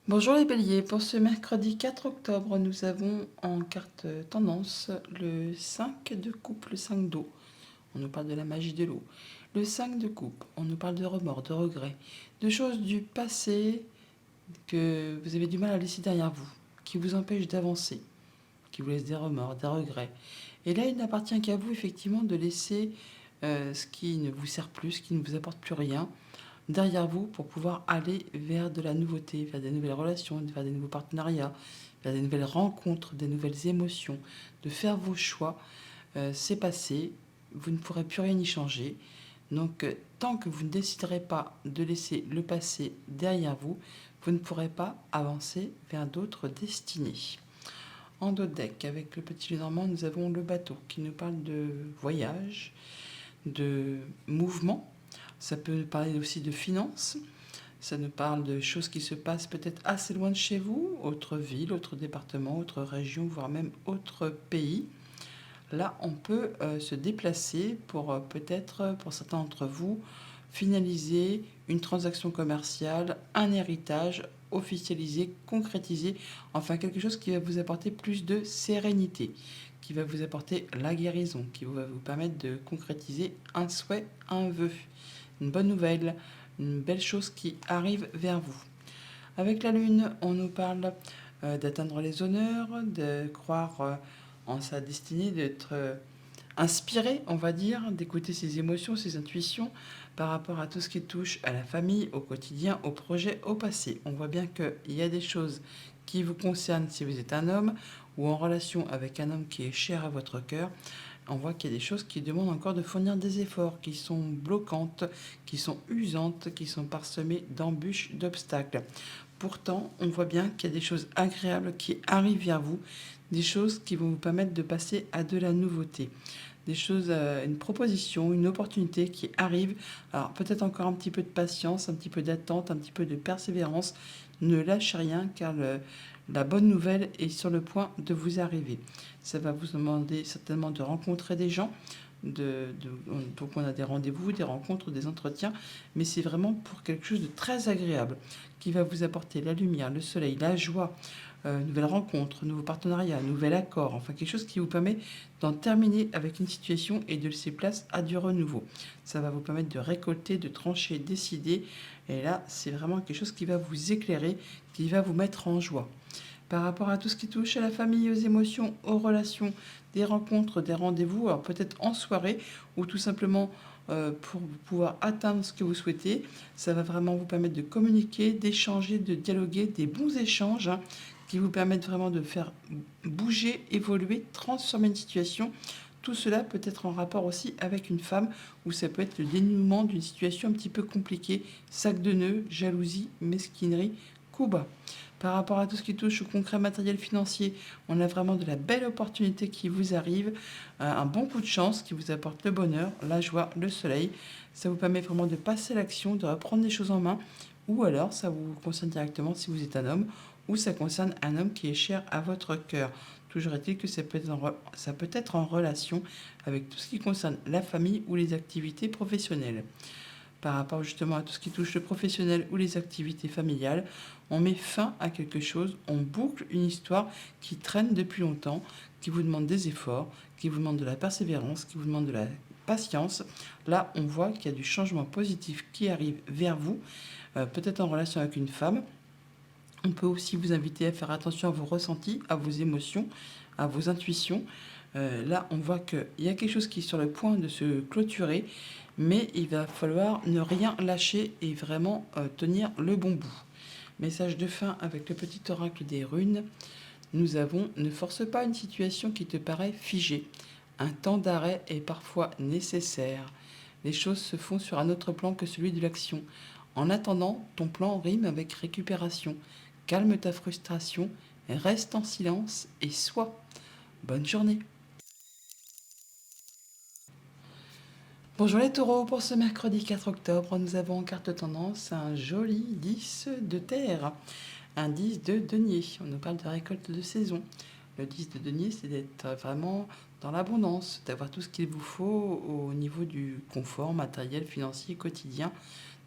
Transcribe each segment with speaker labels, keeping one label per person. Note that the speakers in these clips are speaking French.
Speaker 1: Bonjour les béliers, pour ce mercredi 4 octobre, nous avons en carte tendance le 5 de coupe, le 5 d'eau. On nous parle de la magie de l'eau. Le 5 de coupe, on nous parle de remords, de regrets, de choses du passé que vous avez du mal à laisser derrière vous, qui vous empêchent d'avancer, qui vous laissent des remords, des regrets. Et là, il n'appartient qu'à vous effectivement de laisser ce qui ne vous sert plus, ce qui ne vous apporte plus rien, derrière vous pour pouvoir aller vers de la nouveauté, vers des nouvelles relations, vers des nouveaux partenariats, vers des nouvelles rencontres, des nouvelles émotions, de faire vos choix. C'est passé, vous ne pourrez plus rien y changer. Donc, tant que vous ne déciderez pas de laisser le passé derrière vous, vous ne pourrez pas avancer vers d'autres destinées. En dos de deck, avec le petit Lenormand, nous avons le bateau qui nous parle de voyage, de mouvement. Ça peut parler aussi de finances. Ça nous parle de choses qui se passent peut-être assez loin de chez vous, autre ville, autre département, autre région, voire même autre pays. Là, on peut se déplacer pour peut-être, pour certains d'entre vous, finaliser une transaction commerciale, un héritage, officialisé, concrétisé, enfin quelque chose qui va vous apporter plus de sérénité, qui va vous apporter la guérison, qui va vous permettre de concrétiser un souhait, un vœu, une bonne nouvelle, une belle chose qui arrive vers vous. Avec la Lune, on nous parle d'atteindre les honneurs, de croire en sa destinée, d'être inspiré, on va dire, d'écouter ses émotions, ses intuitions par rapport à tout ce qui touche à la famille, au quotidien, au projet, au passé. On voit bien qu'il y a des choses qui vous concernent si vous êtes un homme ou en relation avec un homme qui est cher à votre cœur. On voit qu'il y a des choses qui demandent encore de fournir des efforts, qui sont bloquantes, qui sont usantes, qui sont parsemées d'embûches, d'obstacles. Pourtant, on voit bien qu'il y a des choses agréables qui arrivent vers vous, des choses qui vont vous permettre de passer à de la nouveauté, des choses, une proposition, une opportunité qui arrive. Alors peut-être encore un petit peu de patience, un petit peu d'attente, un petit peu de persévérance. Ne lâchez rien car la bonne nouvelle est sur le point de vous arriver. Ça va vous demander certainement de rencontrer des gens. Donc on a des rendez-vous, des rencontres, des entretiens, mais c'est vraiment pour quelque chose de très agréable qui va vous apporter la lumière, le soleil, la joie, nouvelle rencontre, nouveau partenariat, nouvel accord, enfin quelque chose qui vous permet d'en terminer avec une situation et de laisser place à du renouveau. Ça va vous permettre de récolter, de trancher, décider, et là c'est vraiment quelque chose qui va vous éclairer, qui va vous mettre en joie. Par rapport à tout ce qui touche à la famille, aux émotions, aux relations, des rencontres, des rendez-vous, alors peut-être en soirée ou tout simplement pour pouvoir atteindre ce que vous souhaitez. Ça va vraiment vous permettre de communiquer, d'échanger, de dialoguer, des bons échanges qui vous permettent vraiment de faire bouger, évoluer, transformer une situation. Tout cela peut être en rapport aussi avec une femme où ça peut être le dénouement d'une situation un petit peu compliquée, sac de nœuds, jalousie, mesquinerie, coup bas. Par rapport à tout ce qui touche au concret matériel financier, on a vraiment de la belle opportunité qui vous arrive, un bon coup de chance qui vous apporte le bonheur, la joie, le soleil. Ça vous permet vraiment de passer à l'action, de reprendre les choses en main, ou alors ça vous concerne directement si vous êtes un homme, ou ça concerne un homme qui est cher à votre cœur. Toujours est-il que ça peut être en relation avec tout ce qui concerne la famille ou les activités professionnelles. Par rapport justement à tout ce qui touche le professionnel ou les activités familiales, on met fin à quelque chose, on boucle une histoire qui traîne depuis longtemps, qui vous demande des efforts, qui vous demande de la persévérance, qui vous demande de la patience. Là, on voit qu'il y a du changement positif qui arrive vers vous, peut-être en relation avec une femme. On peut aussi vous inviter à faire attention à vos ressentis, à vos émotions, à vos intuitions. Là, on voit qu'il y a quelque chose qui est sur le point de se clôturer, mais il va falloir ne rien lâcher et vraiment tenir le bon bout. Message de fin avec le petit oracle des runes. Nous avons ne force pas une situation qui te paraît figée. Un temps d'arrêt est parfois nécessaire. Les choses se font sur un autre plan que celui de l'action. En attendant, ton plan rime avec récupération. Calme ta frustration, reste en silence et sois. Bonne journée. Bonjour les taureaux, pour ce mercredi 4 octobre, nous avons en carte tendance un joli 10 de terre, un 10 de denier. On nous parle de récolte de saison. Le 10 de denier, c'est d'être vraiment dans l'abondance, d'avoir tout ce qu'il vous faut au niveau du confort matériel, financier, quotidien,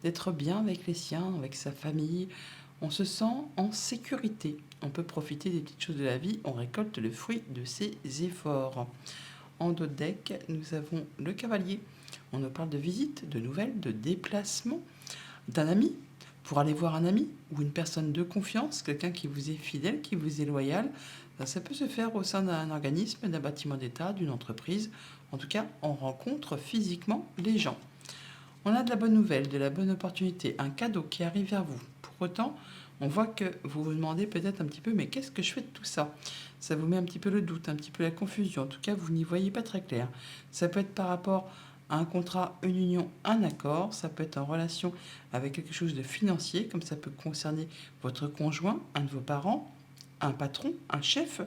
Speaker 1: d'être bien avec les siens, avec sa famille, On se sent en sécurité. On peut profiter des petites choses de la vie. On récolte le fruit de ses efforts. En dos de deck, nous avons le cavalier. On nous parle de visite, de nouvelles, de déplacement, d'un ami, pour aller voir un ami ou une personne de confiance, quelqu'un qui vous est fidèle, qui vous est loyal. Ça peut se faire au sein d'un organisme, d'un bâtiment d'État, d'une entreprise. En tout cas, on rencontre physiquement les gens. On a de la bonne nouvelle, de la bonne opportunité, un cadeau qui arrive vers vous. Pour autant, on voit que vous vous demandez peut-être un petit peu, mais qu'est-ce que je fais de tout ça? Ça vous met un petit peu le doute, un petit peu la confusion. En tout cas, vous n'y voyez pas très clair. Ça peut être par rapport à un contrat, une union, un accord. Ça peut être en relation avec quelque chose de financier, comme ça peut concerner votre conjoint, un de vos parents, un patron, un chef.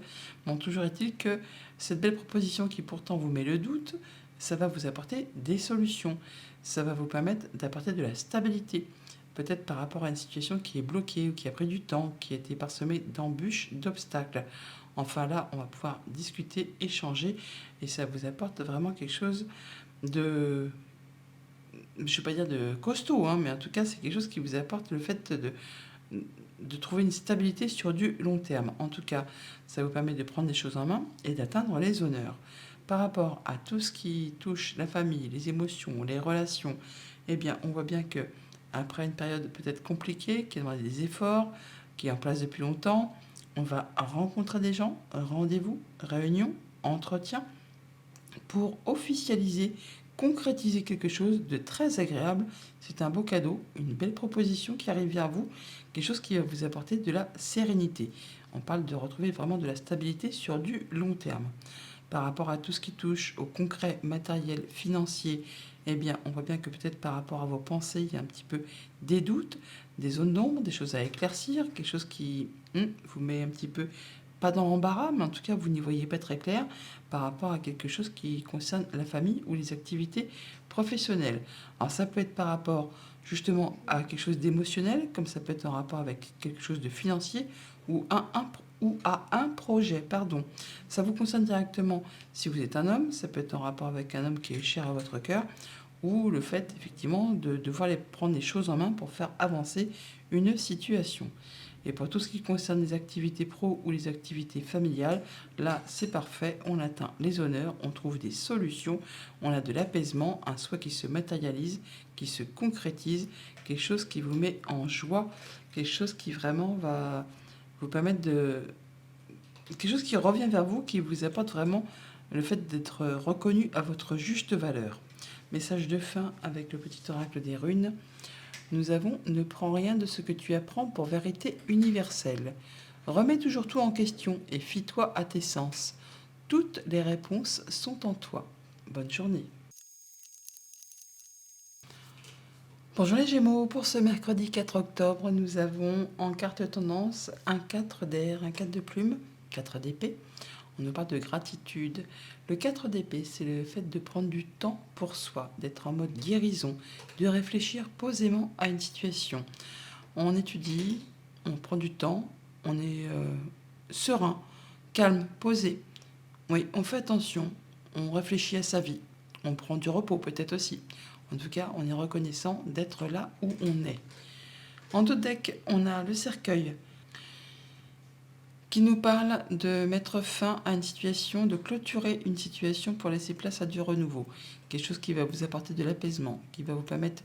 Speaker 1: Bon, toujours est-il que cette belle proposition qui pourtant vous met le doute, ça va vous apporter des solutions. Ça va vous permettre d'apporter de la stabilité. Peut-être par rapport à une situation qui est bloquée ou qui a pris du temps, qui a été parsemée d'embûches, d'obstacles. Enfin là, on va pouvoir discuter, échanger et ça vous apporte vraiment quelque chose de, je ne vais pas dire de costaud, hein, mais en tout cas, c'est quelque chose qui vous apporte le fait de trouver une stabilité sur du long terme. En tout cas, ça vous permet de prendre des choses en main et d'atteindre les honneurs. Par rapport à tout ce qui touche la famille, les émotions, les relations, eh bien, on voit bien que après une période peut-être compliquée, qui demande des efforts, qui est en place depuis longtemps, on va rencontrer des gens, rendez-vous, réunions, entretiens, pour officialiser, concrétiser quelque chose de très agréable. C'est un beau cadeau, une belle proposition qui arrive vers vous, quelque chose qui va vous apporter de la sérénité. On parle de retrouver vraiment de la stabilité sur du long terme. Par rapport à tout ce qui touche au concret, matériel, financier, eh bien, on voit bien que peut-être par rapport à vos pensées, il y a un petit peu des doutes, des zones d'ombre, des choses à éclaircir, quelque chose qui vous met un petit peu, pas dans l'embarras, mais en tout cas, vous n'y voyez pas très clair par rapport à quelque chose qui concerne la famille ou les activités professionnelles. Alors, ça peut être par rapport justement à quelque chose d'émotionnel, comme ça peut être en rapport avec quelque chose de financier ou à un projet, pardon. Ça vous concerne directement si vous êtes un homme, ça peut être en rapport avec un homme qui est cher à votre cœur, ou le fait effectivement de devoir prendre les choses en main pour faire avancer une situation. Et pour tout ce qui concerne les activités pro ou les activités familiales, là c'est parfait, on atteint les honneurs, on trouve des solutions, on a de l'apaisement, un souhait qui se matérialise, qui se concrétise, quelque chose qui vous met en joie, quelque chose qui vraiment va vous permettre de... quelque chose qui revient vers vous, qui vous apporte vraiment le fait d'être reconnu à votre juste valeur. Message de fin avec le petit oracle des runes. Nous avons « Ne prends rien de ce que tu apprends pour vérité universelle. Remets toujours tout en question et fie-toi à tes sens. Toutes les réponses sont en toi. » Bonne journée. Bonjour les Gémeaux, pour ce mercredi 4 octobre, nous avons en carte tendance un 4 d'air, un 4 de plume, 4 d'épée. On nous parle de gratitude. Le 4 d'épée, c'est le fait de prendre du temps pour soi, d'être en mode guérison, de réfléchir posément à une situation. On étudie, on prend du temps, on est serein, calme, posé. Oui, on fait attention, on réfléchit à sa vie, on prend du repos peut-être aussi. En tout cas, on est reconnaissant d'être là où on est. En dos de deck, on a le cercueil qui nous parle de mettre fin à une situation, de clôturer une situation pour laisser place à du renouveau. Quelque chose qui va vous apporter de l'apaisement, qui va vous permettre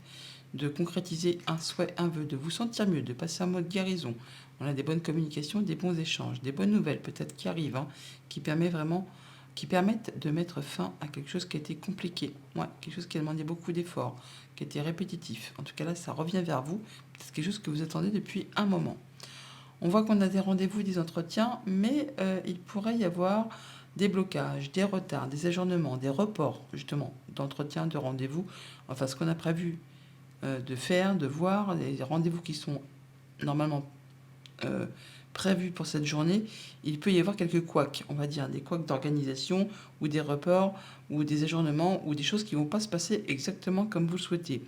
Speaker 1: de concrétiser un souhait, un vœu, de vous sentir mieux, de passer en mode guérison. On a des bonnes communications, des bons échanges, des bonnes nouvelles peut-être qui arrivent, qui permettent de mettre fin à quelque chose qui a été compliqué, quelque chose qui a demandé beaucoup d'efforts, qui a été répétitif. En tout cas là, ça revient vers vous, c'est quelque chose que vous attendez depuis un moment. On voit qu'on a des rendez-vous, des entretiens, mais il pourrait y avoir des blocages, des retards, des ajournements, des reports, justement, d'entretien, de rendez-vous. Enfin, ce qu'on a prévu de faire, de voir, les rendez-vous qui sont normalement prévus pour cette journée, il peut y avoir quelques couacs, on va dire, des couacs d'organisation, ou des reports, ou des ajournements, ou des choses qui ne vont pas se passer exactement comme vous le souhaitez.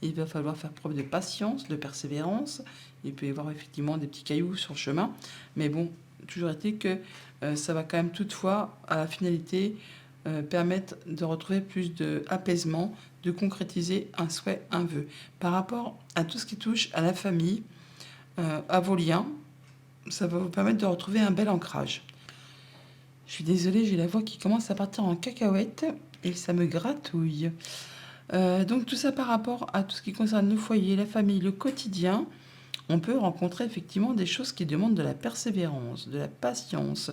Speaker 1: Il va falloir faire preuve de patience, de persévérance. Il peut y avoir effectivement des petits cailloux sur le chemin. Mais bon, toujours est-il que ça va quand même toutefois, à la finalité, permettre de retrouver plus d'apaisement, de concrétiser un souhait, un vœu. Par rapport à tout ce qui touche à la famille, à vos liens. Ça va vous permettre de retrouver un bel ancrage. Je suis désolée, j'ai la voix qui commence à partir en cacahuète et ça me gratouille. Donc tout ça par rapport à tout ce qui concerne le foyer, la famille, le quotidien, on peut rencontrer effectivement des choses qui demandent de la persévérance, de la patience,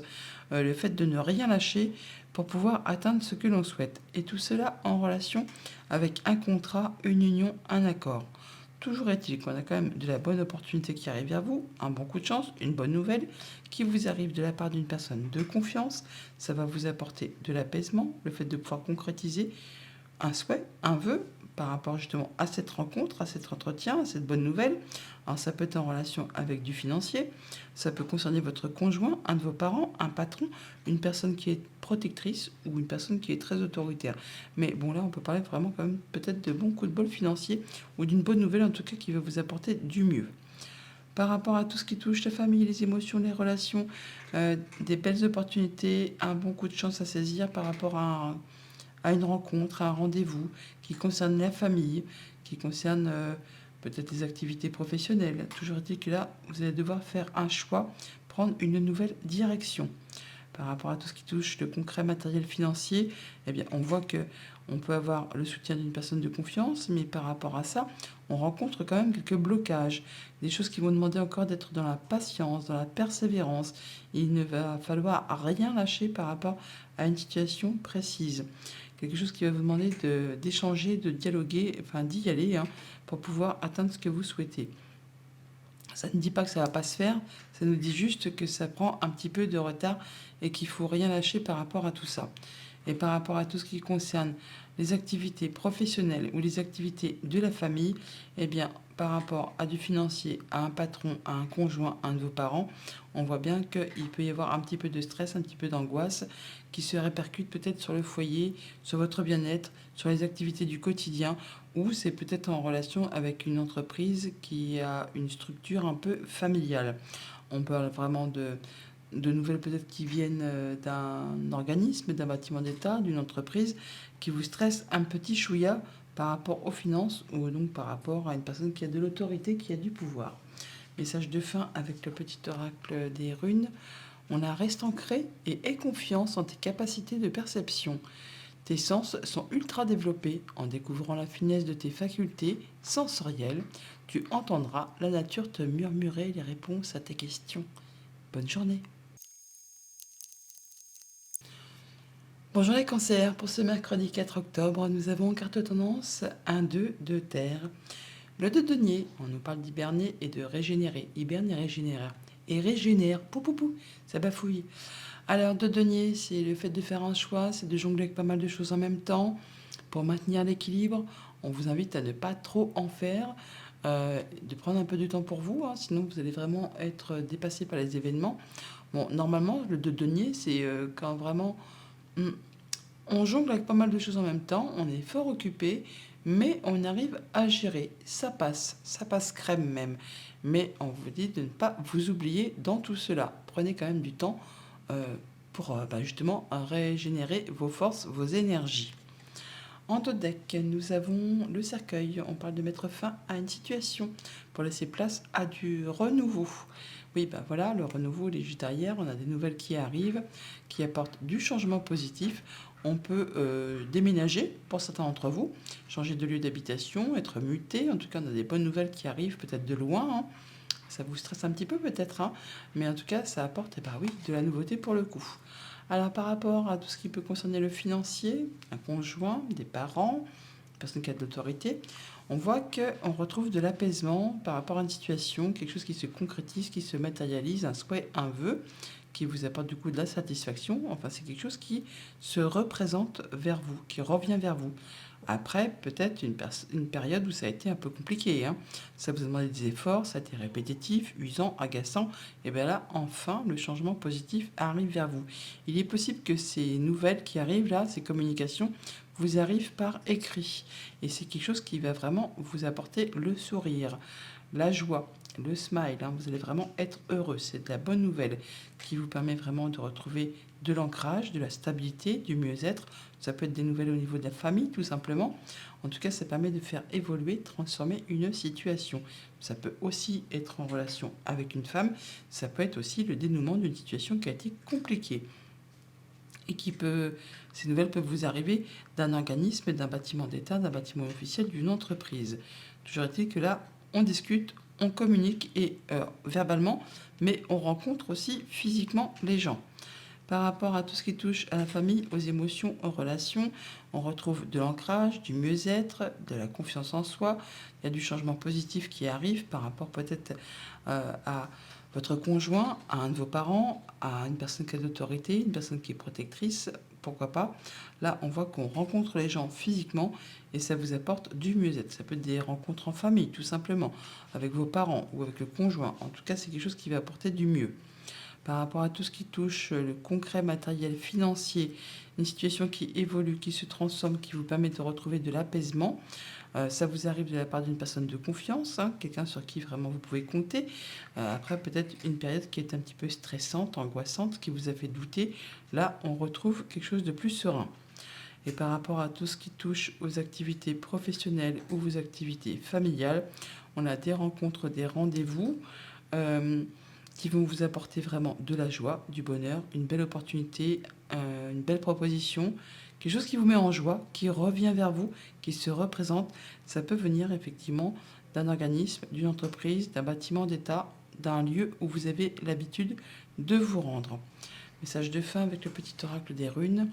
Speaker 1: le fait de ne rien lâcher pour pouvoir atteindre ce que l'on souhaite. Et tout cela en relation avec un contrat, une union, un accord. Toujours est-il qu'on a quand même de la bonne opportunité qui arrive vers vous, un bon coup de chance, une bonne nouvelle qui vous arrive de la part d'une personne de confiance. Ça va vous apporter de l'apaisement, le fait de pouvoir concrétiser un souhait, un vœu par rapport justement à cette rencontre, à cet entretien, à cette bonne nouvelle. Alors ça peut être en relation avec du financier, ça peut concerner votre conjoint, un de vos parents, un patron, une personne qui est protectrice ou une personne qui est très autoritaire. Mais bon, là on peut parler vraiment quand même peut-être de bons coups de bol financiers ou d'une bonne nouvelle en tout cas qui va vous apporter du mieux. Par rapport à tout ce qui touche la famille, les émotions, les relations, des belles opportunités, un bon coup de chance à saisir par rapport à une rencontre, à un rendez-vous qui concerne la famille, qui concerne peut-être les activités professionnelles. Toujours est-il que là, vous allez devoir faire un choix, prendre une nouvelle direction. Par rapport à tout ce qui touche le concret matériel financier, eh bien, on voit que on peut avoir le soutien d'une personne de confiance, mais par rapport à ça, on rencontre quand même quelques blocages, des choses qui vont demander encore d'être dans la patience, dans la persévérance. Il ne va falloir rien lâcher par rapport à une situation précise. Quelque chose qui va vous demander d'échanger, de dialoguer, enfin d'y aller pour pouvoir atteindre ce que vous souhaitez. Ça ne dit pas que ça ne va pas se faire, ça nous dit juste que ça prend un petit peu de retard et qu'il ne faut rien lâcher par rapport à tout ça. Et par rapport à tout ce qui concerne les activités professionnelles ou les activités de la famille, eh bien, par rapport à du financier, à un patron, à un conjoint, à un de vos parents, on voit bien qu'il peut y avoir un petit peu de stress, un petit peu d'angoisse qui se répercute peut-être sur le foyer, sur votre bien-être, sur les activités du quotidien, ou c'est peut-être en relation avec une entreprise qui a une structure un peu familiale. On parle vraiment de nouvelles peut-être qui viennent d'un organisme, d'un bâtiment d'État, d'une entreprise qui vous stresse un petit chouïa par rapport aux finances ou donc par rapport à une personne qui a de l'autorité, qui a du pouvoir. Message de fin avec le petit oracle des runes. On a reste ancré et aie confiance en tes capacités de perception. Tes sens sont ultra développés. En découvrant la finesse de tes facultés sensorielles, tu entendras la nature te murmurer les réponses à tes questions. Bonne journée. Bonjour les cancers, pour ce mercredi 4 octobre, nous avons en carte tendance un 2 de terre. Le 2 de denier, on nous parle d'hiberner et de régénérer. Hiberne et régénère. Et régénère, pou pou pou, ça bafouille. Alors, 2 denier, c'est le fait de faire un choix, c'est de jongler avec pas mal de choses en même temps. Pour maintenir l'équilibre, on vous invite à ne pas trop en faire, de prendre un peu de temps pour vous, sinon vous allez vraiment être dépassé par les événements. Bon, normalement, le 2 denier, c'est quand vraiment on jongle avec pas mal de choses en même temps, on est fort occupé, mais on arrive à gérer. Ça passe crème même. Mais on vous dit de ne pas vous oublier dans tout cela. Prenez quand même du temps pour justement régénérer vos forces, vos énergies. En dos deck, nous avons le cercueil. On parle de mettre fin à une situation pour laisser place à du renouveau. Oui, voilà, le renouveau, il est juste derrière. On a des nouvelles qui arrivent, qui apportent du changement positif. On peut déménager pour certains d'entre vous, changer de lieu d'habitation, être muté. En tout cas, on a des bonnes nouvelles qui arrivent, peut-être de loin. Ça vous stresse un petit peu peut-être, mais en tout cas, ça apporte de la nouveauté pour le coup. Alors par rapport à tout ce qui peut concerner le financier, un conjoint, des parents, une personne qui a de l'autorité, on voit qu'on retrouve de l'apaisement par rapport à une situation, quelque chose qui se concrétise, qui se matérialise, un souhait, un vœu, qui vous apporte du coup de la satisfaction. Enfin, c'est quelque chose qui se représente vers vous, qui revient vers vous. Après, peut-être une période où ça a été un peu compliqué. Ça vous a demandé des efforts, ça a été répétitif, usant, agaçant. Et bien là, enfin, le changement positif arrive vers vous. Il est possible que ces nouvelles qui arrivent là, ces communications, vous arrivent par écrit. Et c'est quelque chose qui va vraiment vous apporter le sourire, la joie, le smile. Vous allez vraiment être heureux. C'est de la bonne nouvelle qui vous permet vraiment de retrouver de l'ancrage, de la stabilité, du mieux-être. Ça peut être des nouvelles au niveau de la famille, tout simplement. En tout cas, ça permet de faire évoluer, transformer une situation. Ça peut aussi être en relation avec une femme. Ça peut être aussi le dénouement d'une situation qui a été compliquée. Et ces nouvelles peuvent vous arriver d'un organisme, d'un bâtiment d'État, d'un bâtiment officiel, d'une entreprise. Toujours est-il que là, on discute, on communique et verbalement, mais on rencontre aussi physiquement les gens. Par rapport à tout ce qui touche à la famille, aux émotions, aux relations, on retrouve de l'ancrage, du mieux-être, de la confiance en soi. Il y a du changement positif qui arrive par rapport peut-être à votre conjoint, à un de vos parents, à une personne qui a d'autorité, une personne qui est protectrice, pourquoi pas. Là, on voit qu'on rencontre les gens physiquement et ça vous apporte du mieux-être. Ça peut être des rencontres en famille, tout simplement, avec vos parents ou avec le conjoint. En tout cas, c'est quelque chose qui va apporter du mieux. Par rapport à tout ce qui touche le concret, matériel, financier, une situation qui évolue, qui se transforme, qui vous permet de retrouver de l'apaisement. Ça vous arrive de la part d'une personne de confiance, quelqu'un sur qui vraiment vous pouvez compter. Après, peut-être une période qui est un petit peu stressante, angoissante, qui vous a fait douter. Là, on retrouve quelque chose de plus serein. Et par rapport à tout ce qui touche aux activités professionnelles ou vos activités familiales, on a des rencontres, des rendez-vous qui vont vous apporter vraiment de la joie, du bonheur, une belle opportunité, une belle proposition, quelque chose qui vous met en joie, qui revient vers vous, qui se représente. Ça peut venir effectivement d'un organisme, d'une entreprise, d'un bâtiment d'État, d'un lieu où vous avez l'habitude de vous rendre. Message de fin avec le petit oracle des runes.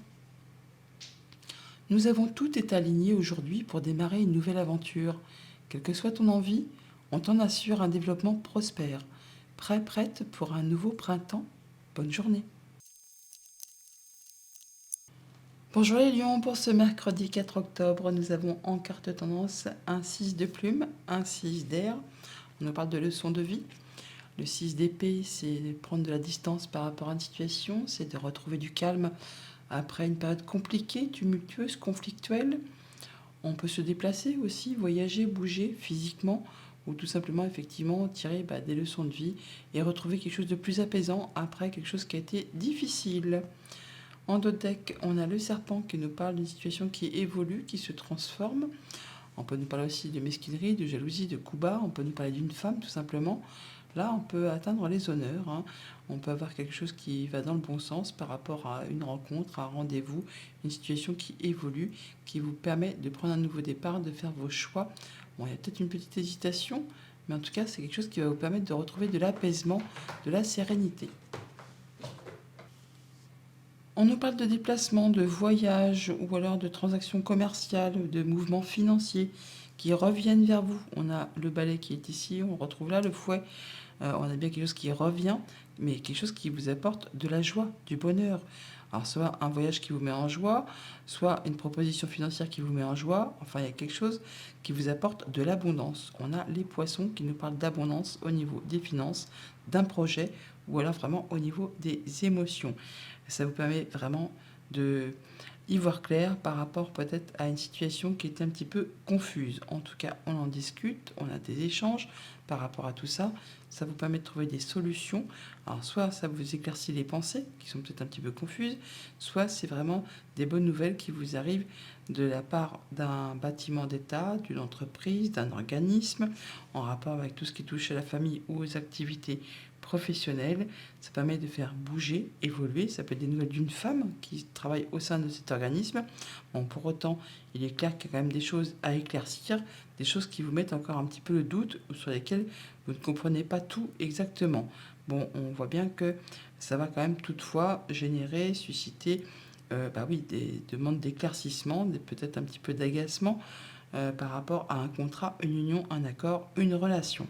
Speaker 1: Nous avons tout est aligné aujourd'hui pour démarrer une nouvelle aventure. Quelle que soit ton envie, on t'en assure un développement prospère. Prête pour un nouveau printemps. Bonne journée. Bonjour les lions, pour ce mercredi 4 octobre, nous avons en carte tendance un 6 de plume, un 6 d'air. On nous parle de leçon de vie. Le 6 d'épée, c'est de prendre de la distance par rapport à une situation, c'est de retrouver du calme après une période compliquée, tumultueuse, conflictuelle. On peut se déplacer aussi, voyager, bouger physiquement ou tout simplement effectivement tirer des leçons de vie et retrouver quelque chose de plus apaisant après quelque chose qui a été difficile. En dos de deck, on a le serpent qui nous parle d'une situation qui évolue, qui se transforme. On peut nous parler aussi de mesquinerie, de jalousie, de coups bas. On peut nous parler d'une femme tout simplement. Là, on peut atteindre les honneurs. On peut avoir quelque chose qui va dans le bon sens par rapport à une rencontre, un rendez-vous, une situation qui évolue, qui vous permet de prendre un nouveau départ, de faire vos choix. Bon, il y a peut-être une petite hésitation, mais en tout cas, c'est quelque chose qui va vous permettre de retrouver de l'apaisement, de la sérénité. On nous parle de déplacements, de voyages ou alors de transactions commerciales, de mouvements financiers qui reviennent vers vous. On a le balai qui est ici, on retrouve là le fouet. On a bien quelque chose qui revient, mais quelque chose qui vous apporte de la joie, du bonheur. Alors soit un voyage qui vous met en joie, soit une proposition financière qui vous met en joie. Enfin, il y a quelque chose qui vous apporte de l'abondance. On a les poissons qui nous parlent d'abondance au niveau des finances, d'un projet ou alors vraiment au niveau des émotions. Ça vous permet vraiment de y voir clair par rapport peut-être à une situation qui est un petit peu confuse. En tout cas, on en discute, on a des échanges par rapport à tout ça. Ça vous permet de trouver des solutions. Alors, soit ça vous éclaircit les pensées, qui sont peut-être un petit peu confuses, soit c'est vraiment des bonnes nouvelles qui vous arrivent de la part d'un bâtiment d'État, d'une entreprise, d'un organisme, en rapport avec tout ce qui touche à la famille ou aux activités professionnelles. Ça permet de faire bouger, évoluer. Ça peut être des nouvelles d'une femme qui travaille au sein de cet organisme. Bon, pour autant, il est clair qu'il y a quand même des choses à éclaircir, des choses qui vous mettent encore un petit peu le doute ou sur lesquelles vous ne comprenez pas tout exactement. Bon, on voit bien que ça va quand même toutefois générer, susciter des demandes d'éclaircissement, peut-être un petit peu d'agacement par rapport à un contrat, une union, un accord, une relation.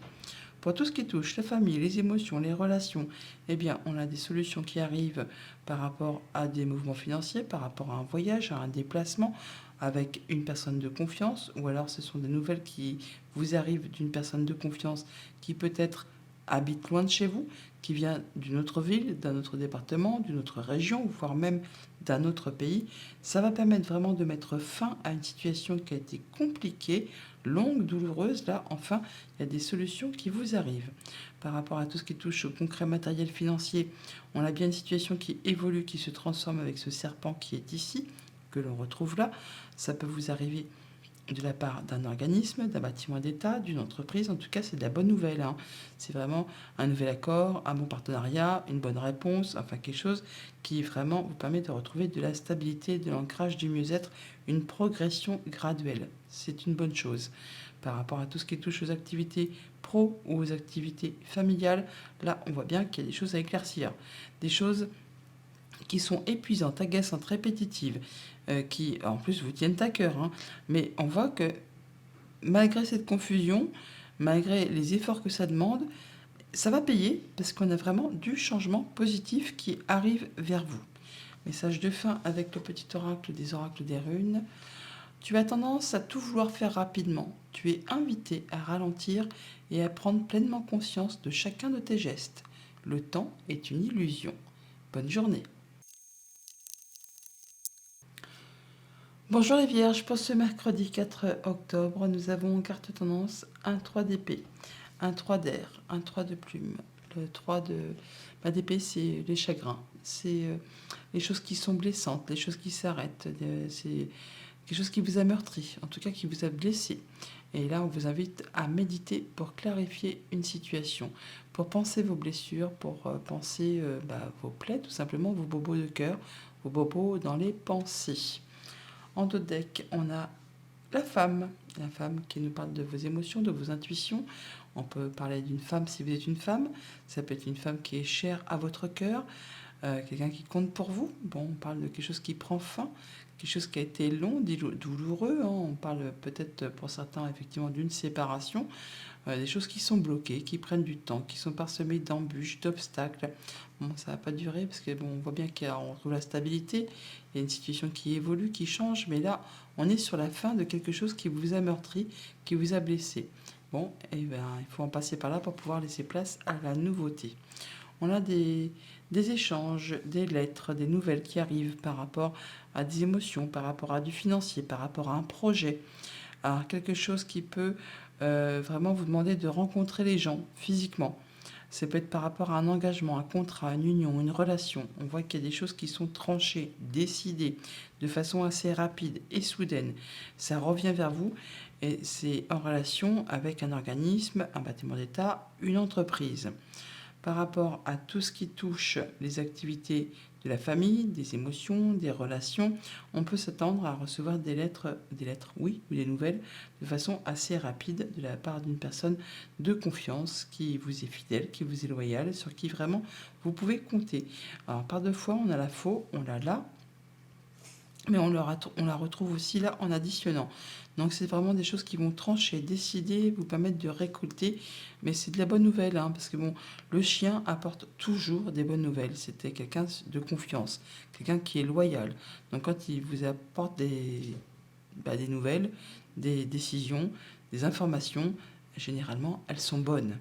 Speaker 1: Pour tout ce qui touche la famille, les émotions, les relations, eh bien, on a des solutions qui arrivent par rapport à des mouvements financiers, par rapport à un voyage, à un déplacement avec une personne de confiance, ou alors ce sont des nouvelles qui vous arrivent d'une personne de confiance qui peut-être habite loin de chez vous, qui vient d'une autre ville, d'un autre département, d'une autre région, voire même d'un autre pays. Ça va permettre vraiment de mettre fin à une situation qui a été compliquée. longue, douloureuse, là, enfin, il y a des solutions qui vous arrivent. Par rapport à tout ce qui touche au concret matériel financier, on a bien une situation qui évolue, qui se transforme avec ce serpent qui est ici, que l'on retrouve là. Ça peut vous arriver de la part d'un organisme, d'un bâtiment d'État, d'une entreprise. En tout cas, c'est de la bonne nouvelle, hein. C'est vraiment un nouvel accord, un bon partenariat, une bonne réponse, enfin quelque chose qui vraiment vous permet de retrouver de la stabilité, de l'ancrage, du mieux-être, une progression graduelle. C'est une bonne chose. Par rapport à tout ce qui touche aux activités pro ou aux activités familiales, là, on voit bien qu'il y a des choses à éclaircir. Des choses qui sont épuisantes, agaçantes, répétitives, qui en plus vous tiennent à cœur, hein. Mais on voit que malgré cette confusion, malgré les efforts que ça demande, ça va payer parce qu'on a vraiment du changement positif qui arrive vers vous. Message de fin avec le petit oracle des oracles des runes. Tu as tendance à tout vouloir faire rapidement. Tu es invité à ralentir et à prendre pleinement conscience de chacun de tes gestes. Le temps est une illusion. Bonne journée. Bonjour les Vierges, pour ce mercredi 4 octobre, nous avons en carte tendance un 3 d'épée, un 3 d'air, un 3 de plume. Le 3 d'épée, c'est les chagrins, c'est les choses qui sont blessantes, les choses qui s'arrêtent, c'est quelque chose qui vous a meurtri, en tout cas qui vous a blessé. Et là, on vous invite à méditer pour clarifier une situation, pour penser vos blessures, pour penser vos plaies, tout simplement, vos bobos de cœur, vos bobos dans les pensées. En dos de deck, on a la femme qui nous parle de vos émotions, de vos intuitions. On peut parler d'une femme si vous êtes une femme. Ça peut être une femme qui est chère à votre cœur, quelqu'un qui compte pour vous. Bon, on parle de quelque chose qui prend fin, quelque chose qui a été long, douloureux, hein. On parle peut-être pour certains effectivement d'une séparation. Des choses qui sont bloquées, qui prennent du temps, qui sont parsemées d'embûches, d'obstacles. Bon, ça va pas durer parce que bon, on voit bien qu'on retrouve la stabilité. Il y a une situation qui évolue, qui change, mais là, on est sur la fin de quelque chose qui vous a meurtri, qui vous a blessé. Bon, et ben, il faut en passer par là pour pouvoir laisser place à la nouveauté. On a des échanges, des lettres, des nouvelles qui arrivent par rapport à des émotions, par rapport à du financier, par rapport à un projet, à quelque chose qui peut vraiment vous demander de rencontrer les gens physiquement. Ça peut être par rapport à un engagement, un contrat, une union, une relation. On voit qu'il y a des choses qui sont tranchées, décidées de façon assez rapide et soudaine. Ça revient vers vous et c'est en relation avec un organisme, un bâtiment d'État, une entreprise. Par rapport à tout ce qui touche les activités de la famille, des émotions, des relations, on peut s'attendre à recevoir des lettres, oui, ou des nouvelles, de façon assez rapide de la part d'une personne de confiance qui vous est fidèle, qui vous est loyale, sur qui vraiment vous pouvez compter. Alors par deux fois, on a la faux, on l'a là, mais on la retrouve aussi là en additionnant. Donc c'est vraiment des choses qui vont trancher, décider, vous permettre de récolter. Mais c'est de la bonne nouvelle, hein, parce que bon, le chien apporte toujours des bonnes nouvelles. C'était quelqu'un de confiance, quelqu'un qui est loyal. Donc quand il vous apporte des nouvelles, des décisions, des informations, généralement elles sont bonnes.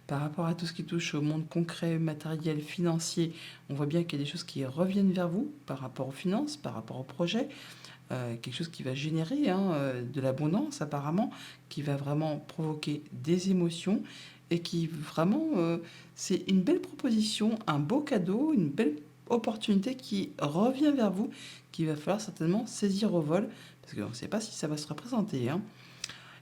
Speaker 1: Par rapport à tout ce qui touche au monde concret, matériel, financier, on voit bien qu'il y a des choses qui reviennent vers vous par rapport aux finances, par rapport au projet. Quelque chose qui va générer de l'abondance apparemment, qui va vraiment provoquer des émotions et qui vraiment, c'est une belle proposition, un beau cadeau, une belle opportunité qui revient vers vous, qu'il va falloir certainement saisir au vol, parce qu'on ne sait pas si ça va se représenter, hein.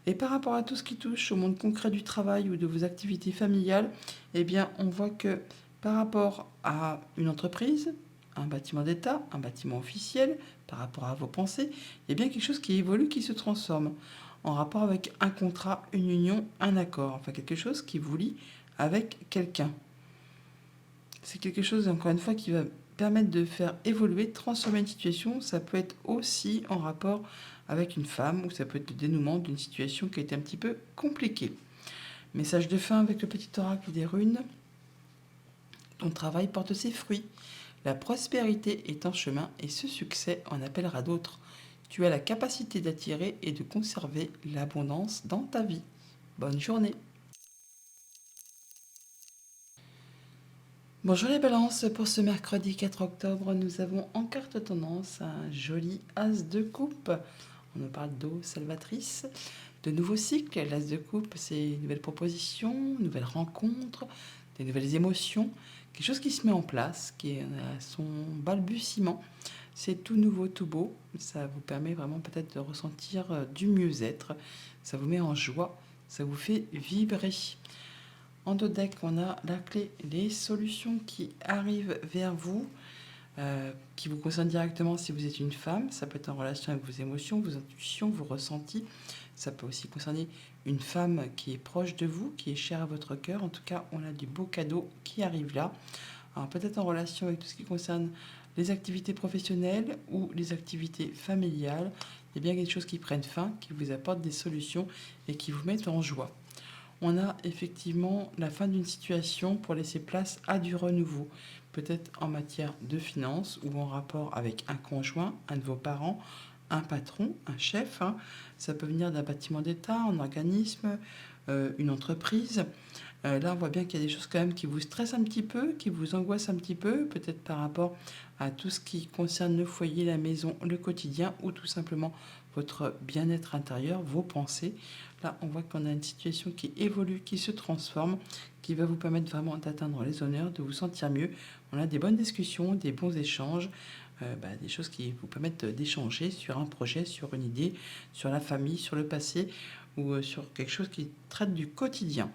Speaker 1: Et par rapport à tout ce qui touche au monde concret du travail ou de vos activités familiales, eh bien, on voit que par rapport à une entreprise, un bâtiment d'État, un bâtiment officiel, par rapport à vos pensées, il y a bien quelque chose qui évolue, qui se transforme en rapport avec un contrat, une union, un accord, enfin quelque chose qui vous lie avec quelqu'un. C'est quelque chose, encore une fois, qui va permettre de faire évoluer, transformer une situation. Ça peut être aussi en rapport avec une femme ou ça peut être le dénouement d'une situation qui a été un petit peu compliquée. Message de fin avec le petit oracle des runes. Ton travail porte ses fruits. La prospérité est en chemin et ce succès en appellera d'autres. Tu as la capacité d'attirer et de conserver l'abondance dans ta vie. Bonne journée. Bonjour les balances, pour ce mercredi 4 octobre, nous avons en carte tendance un joli as de coupe. On nous parle d'eau salvatrice. de nouveaux cycles. L'as de coupe, c'est une nouvelle proposition, une nouvelle rencontre, des nouvelles émotions, quelque chose qui se met en place, qui est à son balbutiement. C'est tout nouveau, tout beau. Ça vous permet vraiment peut-être de ressentir du mieux-être. Ça vous met en joie, ça vous fait vibrer. En dos deck, on a la clé, les solutions qui arrivent vers vous, qui vous concernent directement si vous êtes une femme. Ça peut être en relation avec vos émotions, vos intuitions, vos ressentis. Ça peut aussi concerner une femme qui est proche de vous, qui est chère à votre cœur. En tout cas, on a du beau cadeau qui arrive là. Alors peut-être en relation avec tout ce qui concerne les activités professionnelles ou les activités familiales. Il y a bien quelque chose qui prenne fin, qui vous apporte des solutions et qui vous met en joie. On a effectivement la fin d'une situation pour laisser place à du renouveau, peut-être en matière de finances ou en rapport avec un conjoint, un de vos parents, un patron, un chef. Ça peut venir d'un bâtiment d'État, un organisme, une entreprise. Là, on voit bien qu'il y a des choses quand même qui vous stressent un petit peu, qui vous angoissent un petit peu, peut-être par rapport à tout ce qui concerne le foyer, la maison, le quotidien, ou tout simplement votre bien-être intérieur, vos pensées. Là, on voit qu'on a une situation qui évolue, qui se transforme, qui va vous permettre vraiment d'atteindre les honneurs, de vous sentir mieux. On a des bonnes discussions, des bons échanges, des choses qui vous permettent d'échanger sur un projet, sur une idée, sur la famille, sur le passé, ou sur quelque chose qui traite du quotidien.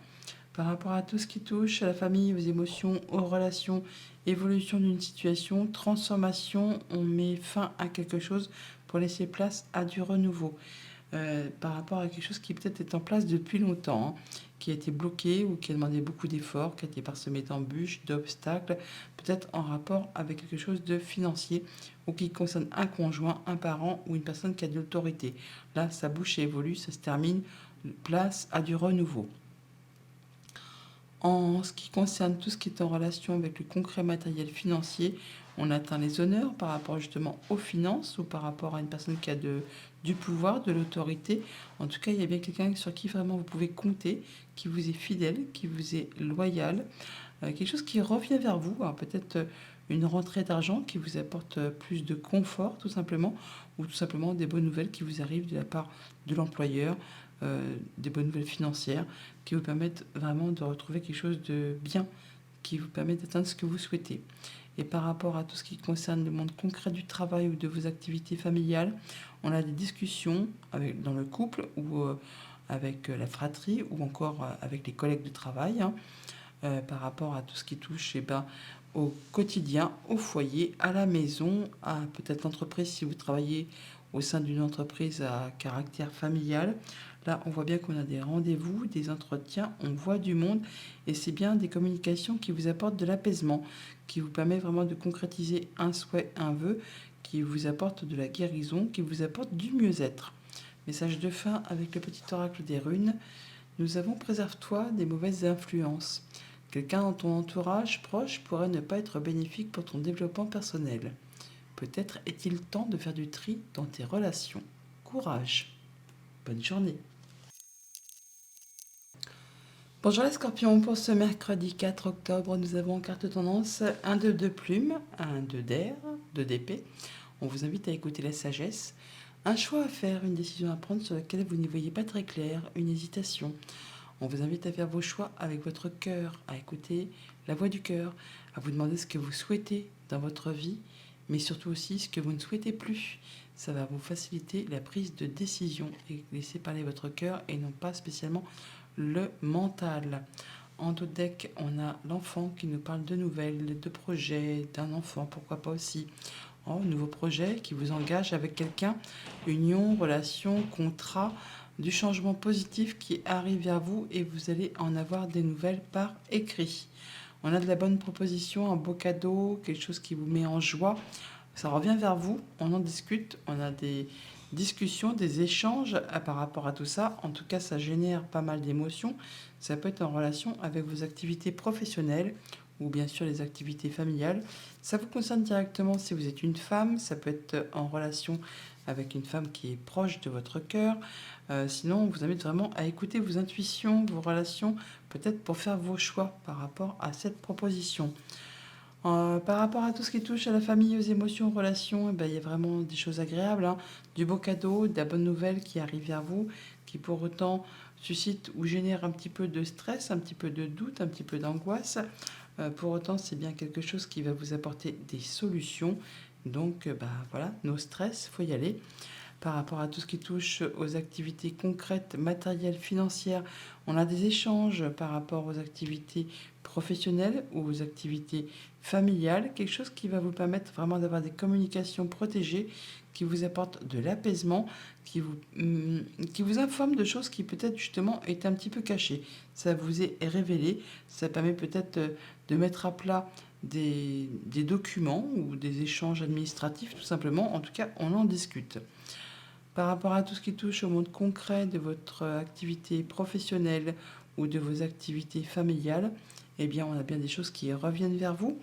Speaker 1: Par rapport à tout ce qui touche à la famille, aux émotions, aux relations, évolution d'une situation, transformation, on met fin à quelque chose pour laisser place à du renouveau. Par rapport à quelque chose qui peut-être est en place depuis longtemps, qui a été bloqué ou qui a demandé beaucoup d'efforts, qui a été parsemé d'embûches, d'obstacles, peut-être en rapport avec quelque chose de financier ou qui concerne un conjoint, un parent ou une personne qui a de l'autorité. Là, ça bouge et évolue, ça se termine, place à du renouveau. En ce qui concerne tout ce qui est en relation avec le concret matériel financier, on atteint les honneurs par rapport justement aux finances ou par rapport à une personne qui a du pouvoir, de l'autorité. En tout cas, il y a bien quelqu'un sur qui vraiment vous pouvez compter, qui vous est fidèle, qui vous est loyal, quelque chose qui revient vers vous. Alors peut-être une rentrée d'argent qui vous apporte plus de confort tout simplement, ou tout simplement des bonnes nouvelles qui vous arrivent de la part de l'employeur, des bonnes nouvelles financières qui vous permettent vraiment de retrouver quelque chose de bien, qui vous permet d'atteindre ce que vous souhaitez. Et par rapport à tout ce qui concerne le monde concret du travail ou de vos activités familiales, on a des discussions dans le couple ou avec la fratrie ou encore avec les collègues de travail, par rapport à tout ce qui touche au quotidien, au foyer, à la maison, à peut-être l'entreprise si vous travaillez au sein d'une entreprise à caractère familial. Là, on voit bien qu'on a des rendez-vous, des entretiens, on voit du monde et c'est bien des communications qui vous apportent de l'apaisement, qui vous permet vraiment de concrétiser un souhait, un vœu, qui vous apporte de la guérison, qui vous apporte du mieux-être. Message de fin avec le petit oracle des runes. Nous avons préserve-toi des mauvaises influences. Quelqu'un dans ton entourage proche pourrait ne pas être bénéfique pour ton développement personnel. Peut-être est-il temps de faire du tri dans tes relations. Courage. Bonne journée. Bonjour les scorpions, pour ce mercredi 4 octobre, nous avons en carte tendance un de deux plumes, un de d'air, deux d'épée. On vous invite à écouter la sagesse. Un choix à faire, une décision à prendre sur laquelle vous n'y voyez pas très clair, une hésitation. On vous invite à faire vos choix avec votre cœur, à écouter la voix du cœur, à vous demander ce que vous souhaitez dans votre vie, mais surtout aussi ce que vous ne souhaitez plus. Ça va vous faciliter la prise de décision et laisser parler votre cœur et non pas spécialement le mental. En dos deck, on a l'enfant qui nous parle de nouvelles, de projets, d'un enfant, pourquoi pas aussi. Nouveau projet qui vous engage avec quelqu'un, union, relation, contrat, du changement positif qui arrive vers vous et vous allez en avoir des nouvelles par écrit. On a de la bonne proposition, un beau cadeau, quelque chose qui vous met en joie. Ça revient vers vous, on en discute, on a des discussions, des échanges par rapport à tout ça. En tout cas, ça génère pas mal d'émotions. Ça peut être en relation avec vos activités professionnelles ou bien sûr les activités familiales. Ça vous concerne directement si vous êtes une femme, ça peut être en relation avec une femme qui est proche de votre cœur. Sinon, on vous invite vraiment à écouter vos intuitions, vos relations, peut-être pour faire vos choix par rapport à cette proposition. Par rapport à tout ce qui touche à la famille, aux émotions, aux relations, il y a vraiment des choses agréables, du beau cadeau, de la bonne nouvelle qui arrive vers vous, qui qui pour autant suscite ou génère un petit peu de stress, un petit peu de doute, un petit peu d'angoisse. Pour autant, c'est bien quelque chose qui va vous apporter des solutions. Donc, voilà, nos stress, faut y aller. Par rapport à tout ce qui touche aux activités concrètes, matérielles, financières, on a des échanges par rapport aux activités professionnelles ou aux activités familiales, quelque chose qui va vous permettre vraiment d'avoir des communications protégées, qui vous apportent de l'apaisement, qui vous informe de choses qui peut-être justement étaient un petit peu cachées. Ça vous est révélé, ça permet peut-être de mettre à plat des documents ou des échanges administratifs tout simplement. En tout cas, on en discute. Par rapport à tout ce qui touche au monde concret de votre activité professionnelle ou de vos activités familiales, eh bien, on a bien des choses qui reviennent vers vous,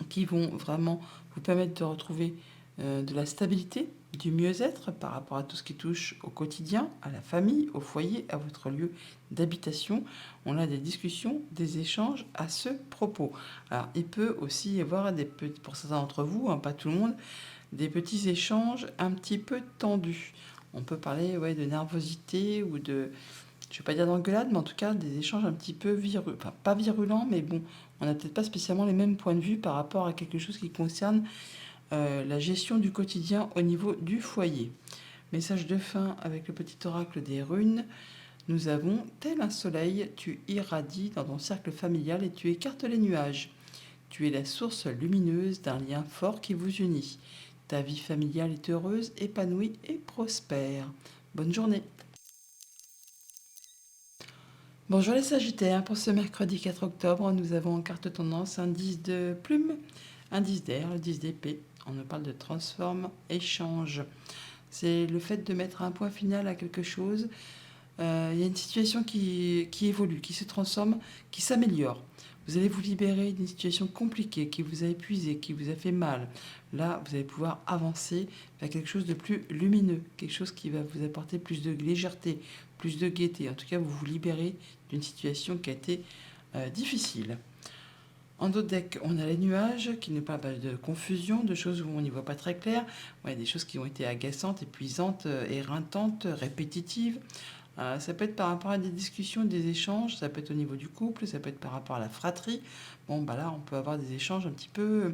Speaker 1: qui vont vraiment vous permettre de retrouver de la stabilité, du mieux-être par rapport à tout ce qui touche au quotidien, à la famille, au foyer, à votre lieu d'habitation. On a des discussions, des échanges à ce propos. Alors, il peut aussi y avoir, pour certains d'entre vous, pas tout le monde, des petits échanges un petit peu tendus. On peut parler de nervosité ou de, je ne vais pas dire d'engueulade, mais en tout cas des échanges un petit peu virulents. Enfin, pas virulents, mais bon, on n'a peut-être pas spécialement les mêmes points de vue par rapport à quelque chose qui concerne la gestion du quotidien au niveau du foyer. Message de fin avec le petit oracle des runes. Nous avons, tel un soleil, tu irradies dans ton cercle familial et tu écartes les nuages. Tu es la source lumineuse d'un lien fort qui vous unit. Ta vie familiale est heureuse, épanouie et prospère. Bonne journée. Bonjour les Sagittaires, pour ce mercredi 4 octobre, nous avons en carte tendance un 10 de plume, un 10 d'air, le 10 d'épée. On nous parle de transforme, échange. C'est le fait de mettre un point final à quelque chose. Il y a une situation qui évolue, qui se transforme, qui s'améliore. Vous allez vous libérer d'une situation compliquée qui vous a épuisé, qui vous a fait mal. Là, vous allez pouvoir avancer vers quelque chose de plus lumineux, quelque chose qui va vous apporter plus de légèreté, plus de gaieté. En tout cas, vous vous libérez d'une situation qui a été difficile. En d'autres decks, on a les nuages qui nous parlent de confusion, de choses où on n'y voit pas très clair. Ouais, des choses qui ont été agaçantes, épuisantes, éreintantes, répétitives. Ça peut être par rapport à des discussions, des échanges, ça peut être au niveau du couple, ça peut être par rapport à la fratrie. Bon, là, on peut avoir des échanges un petit peu,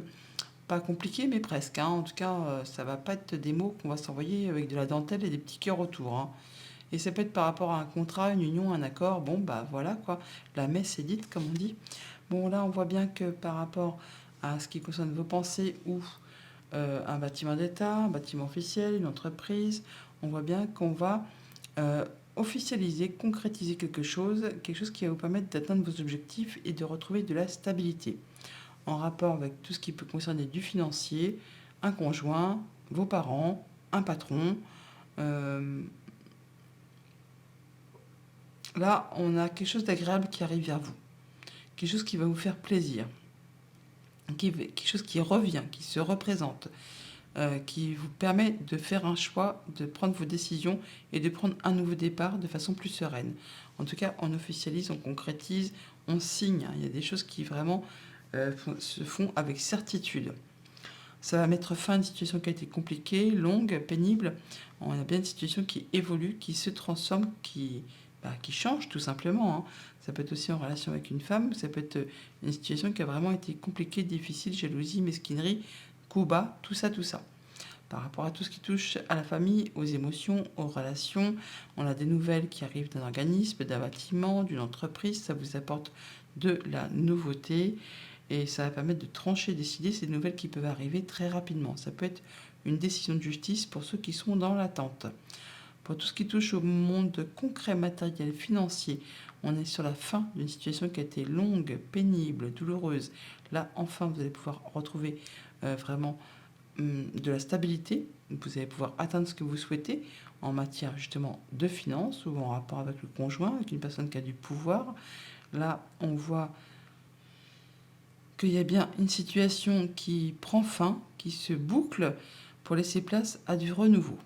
Speaker 1: pas compliqués, mais presque. En tout cas, ça va pas être des mots qu'on va s'envoyer avec de la dentelle et des petits cœurs autour. Et ça peut être par rapport à un contrat, une union, un accord. Bon, voilà quoi, la messe est dite, comme on dit. Bon, là, on voit bien que par rapport à ce qui concerne vos pensées ou un bâtiment d'État, un bâtiment officiel, une entreprise, on voit bien qu'on va officialiser, concrétiser quelque chose qui va vous permettre d'atteindre vos objectifs et de retrouver de la stabilité. En rapport avec tout ce qui peut concerner du financier, un conjoint, vos parents, un patron. Là, on a quelque chose d'agréable qui arrive vers vous. Quelque chose qui va vous faire plaisir. Quelque chose qui revient, qui se représente. Qui vous permet de faire un choix, de prendre vos décisions et de prendre un nouveau départ de façon plus sereine. En tout cas, on officialise, on concrétise, on signe. Il y a des choses qui vraiment se font avec certitude. Ça va mettre fin à une situation qui a été compliquée, longue, pénible. On a bien une situation qui évolue, qui se transforme, qui change tout simplement. Ça peut être aussi en relation avec une femme, ça peut être une situation qui a vraiment été compliquée, difficile, jalousie, mesquinerie, coup bas, tout ça. Par rapport à tout ce qui touche à la famille, aux émotions, aux relations, on a des nouvelles qui arrivent d'un organisme, d'un bâtiment, d'une entreprise, ça vous apporte de la nouveauté et ça va permettre de trancher, décider ces nouvelles qui peuvent arriver très rapidement. Ça peut être une décision de justice pour ceux qui sont dans l'attente. Pour tout ce qui touche au monde concret, matériel, financier, on est sur la fin d'une situation qui a été longue, pénible, douloureuse. Là, enfin, vous allez pouvoir retrouver vraiment de la stabilité. Vous allez pouvoir atteindre ce que vous souhaitez en matière justement de finances ou en rapport avec le conjoint, avec une personne qui a du pouvoir. Là, on voit qu'il y a bien une situation qui prend fin, qui se boucle pour laisser place à du renouveau.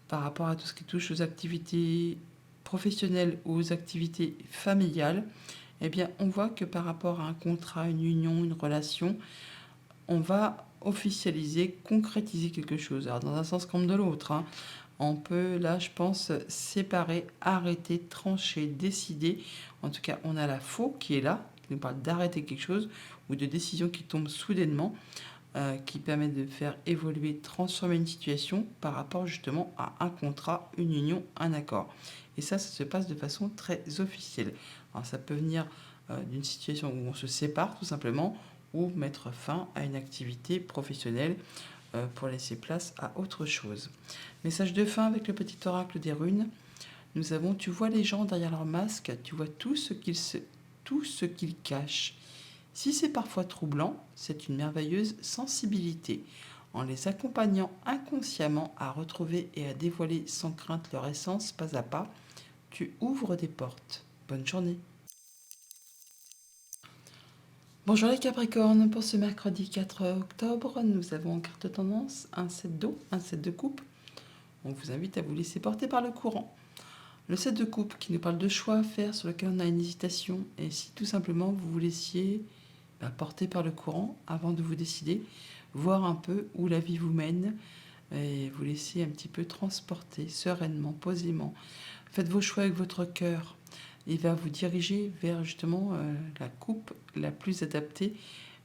Speaker 1: Par rapport à tout ce qui touche aux activités professionnelles ou aux activités familiales, eh bien, on voit que par rapport à un contrat, une union, une relation, on va officialiser, concrétiser quelque chose. Alors, dans un sens comme de l'autre. On peut, là, je pense, séparer, arrêter, trancher, décider. En tout cas, on a la faux qui est là, qui nous parle d'arrêter quelque chose ou de décision qui tombe soudainement, qui permet de faire évoluer, transformer une situation par rapport justement à un contrat, une union, un accord. Et ça se passe de façon très officielle. Alors ça peut venir d'une situation où on se sépare tout simplement ou mettre fin à une activité professionnelle pour laisser place à autre chose. Message de fin avec le petit oracle des runes. Nous avons, tu vois les gens derrière leur masque, tu vois tout ce qu'ils cachent. Si c'est parfois troublant, c'est une merveilleuse sensibilité. En les accompagnant inconsciemment à retrouver et à dévoiler sans crainte leur essence pas à pas, tu ouvres des portes. Bonne journée. Bonjour les Capricornes, pour ce mercredi 4 octobre, nous avons en carte tendance un 7 d'eau, un 7 de coupe. On vous invite à vous laisser porter par le courant. Le 7 de coupe qui nous parle de choix à faire sur lequel on a une hésitation. Et si tout simplement vous vous laissiez porter par le courant avant de vous décider, voir un peu où la vie vous mène et vous laisser un petit peu transporter sereinement, posément. Faites vos choix avec votre cœur. Il va vous diriger vers justement la coupe la plus adaptée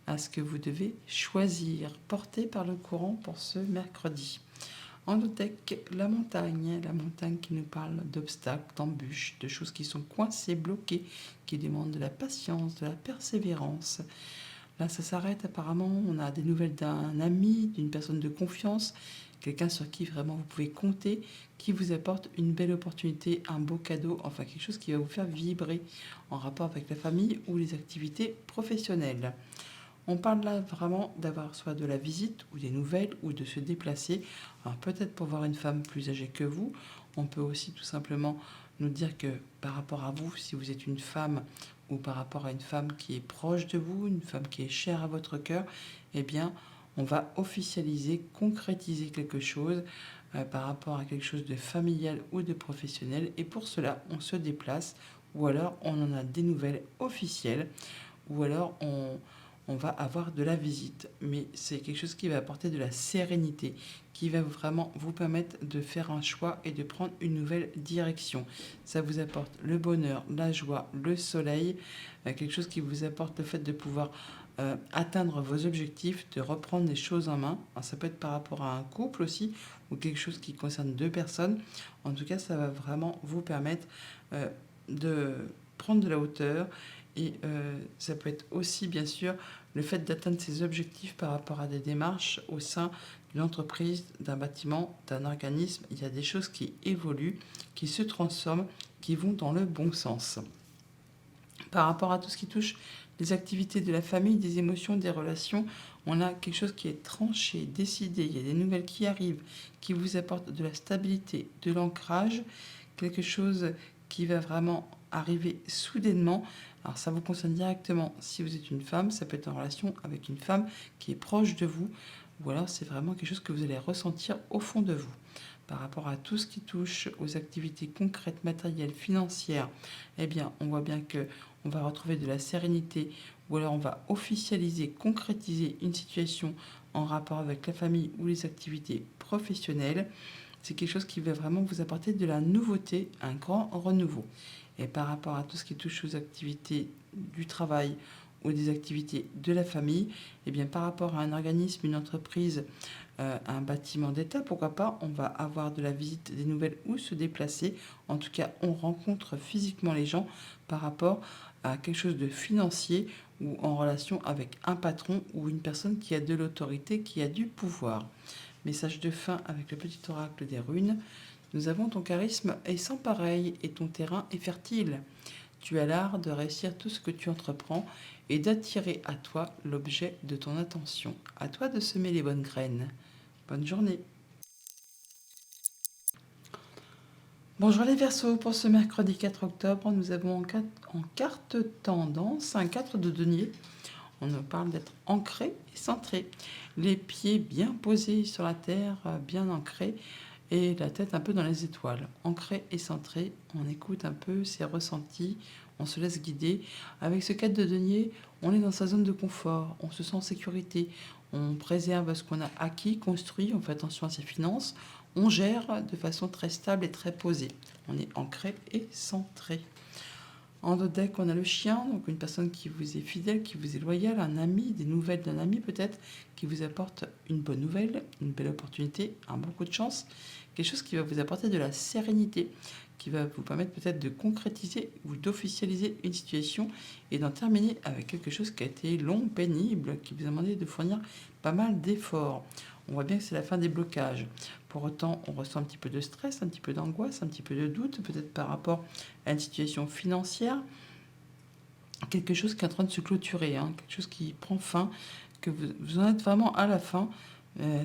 Speaker 1: à ce que vous devez choisir. Porté par le courant pour ce mercredi. En deck, la montagne qui nous parle d'obstacles, d'embûches, de choses qui sont coincées, bloquées, qui demandent de la patience, de la persévérance. Là, ça s'arrête apparemment. On a des nouvelles d'un ami, d'une personne de confiance, quelqu'un sur qui vraiment vous pouvez compter, qui vous apporte une belle opportunité, un beau cadeau, enfin quelque chose qui va vous faire vibrer en rapport avec la famille ou les activités professionnelles. On parle là vraiment d'avoir soit de la visite ou des nouvelles ou de se déplacer. Alors peut-être pour voir une femme plus âgée que vous. On peut aussi tout simplement nous dire que par rapport à vous, si vous êtes une femme ou par rapport à une femme qui est proche de vous, une femme qui est chère à votre cœur, eh bien on va officialiser, concrétiser quelque chose par rapport à quelque chose de familial ou de professionnel. Et pour cela, on se déplace ou alors on en a des nouvelles officielles ou alors on va avoir de la visite. Mais c'est quelque chose qui va apporter de la sérénité, qui va vraiment vous permettre de faire un choix et de prendre une nouvelle direction. Ça vous apporte le bonheur, la joie, le soleil, quelque chose qui vous apporte le fait de pouvoir atteindre vos objectifs, de reprendre les choses en main. Alors, ça peut être par rapport à un couple aussi, ou quelque chose qui concerne deux personnes. En tout cas, ça va vraiment vous permettre de prendre de la hauteur. Et ça peut être aussi, bien sûr, le fait d'atteindre ses objectifs par rapport à des démarches au sein d'une entreprise, d'un bâtiment, d'un organisme. Il y a des choses qui évoluent, qui se transforment, qui vont dans le bon sens. Par rapport à tout ce qui touche les activités de la famille, des émotions, des relations, on a quelque chose qui est tranché, décidé. Il y a des nouvelles qui arrivent, qui vous apportent de la stabilité, de l'ancrage, quelque chose qui va vraiment arriver soudainement. Alors ça vous concerne directement si vous êtes une femme, ça peut être en relation avec une femme qui est proche de vous, ou alors c'est vraiment quelque chose que vous allez ressentir au fond de vous. Par rapport à tout ce qui touche aux activités concrètes, matérielles, financières, eh bien on voit bien que on va retrouver de la sérénité, ou alors on va officialiser, concrétiser une situation en rapport avec la famille ou les activités professionnelles. C'est quelque chose qui va vraiment vous apporter de la nouveauté, un grand renouveau. Et par rapport à tout ce qui touche aux activités du travail ou des activités de la famille, eh bien par rapport à un organisme, une entreprise, un bâtiment d'État, pourquoi pas, on va avoir de la visite, des nouvelles ou se déplacer. En tout cas, on rencontre physiquement les gens par rapport à quelque chose de financier ou en relation avec un patron ou une personne qui a de l'autorité, qui a du pouvoir. Message de fin avec le petit oracle des runes. Nous avons ton charisme est sans pareil et ton terrain est fertile. Tu as l'art de réussir tout ce que tu entreprends et d'attirer à toi l'objet de ton attention. À toi de semer les bonnes graines. Bonne journée. Bonjour les Verseaux, pour ce mercredi 4 octobre, nous avons en carte tendance un 4 de denier. On nous parle d'être ancré et centré. Les pieds bien posés sur la terre, bien ancrés, et la tête un peu dans les étoiles. Ancré et centré, on écoute un peu ses ressentis, on se laisse guider. Avec ce 4 de denier, on est dans sa zone de confort, on se sent en sécurité, on préserve ce qu'on a acquis, construit, on fait attention à ses finances, On gère de façon très stable et très posée. On est ancré et centré. En dos deck, on a le chien, donc une personne qui vous est fidèle, qui vous est loyale, un ami, des nouvelles d'un ami peut-être, qui vous apporte une bonne nouvelle, une belle opportunité, un bon coup de chance, quelque chose qui va vous apporter de la sérénité, qui va vous permettre peut-être de concrétiser ou d'officialiser une situation et d'en terminer avec quelque chose qui a été long, pénible, qui vous a demandé de fournir pas mal d'efforts. On voit bien que c'est la fin des blocages. Pour autant, on ressent un petit peu de stress, un petit peu d'angoisse, un petit peu de doute, peut-être par rapport à une situation financière, quelque chose qui est en train de se clôturer, hein, quelque chose qui prend fin, que vous en êtes vraiment à la fin.